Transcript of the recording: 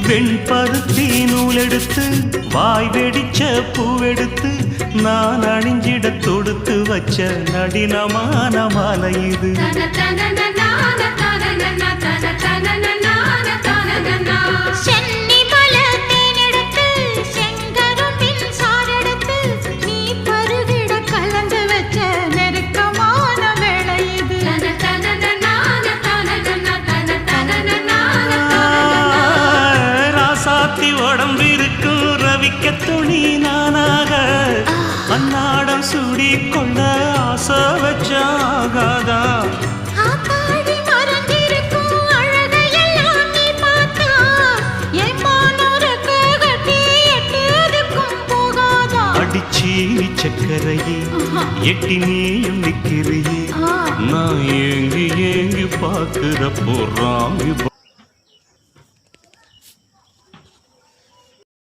வெண்பருத்தி நூலெடுத்து வாய் வெடிச்ச பூவெடுத்து நான் அணிஞ்சிட தொடுத்து வச்ச நடினமான மாலை இது. உடம்பிருக்கும் ரவிக்க துணி நானாக அன்னாடம் சூடி கொண்ட ஆசை வச்சாகாதா. அடிச்சீனி சக்கரையே எட்டி நீயும் நிக்கிறியே நான் ஏங்கி ஏங்கி பார்க்கிறப்போ ராமி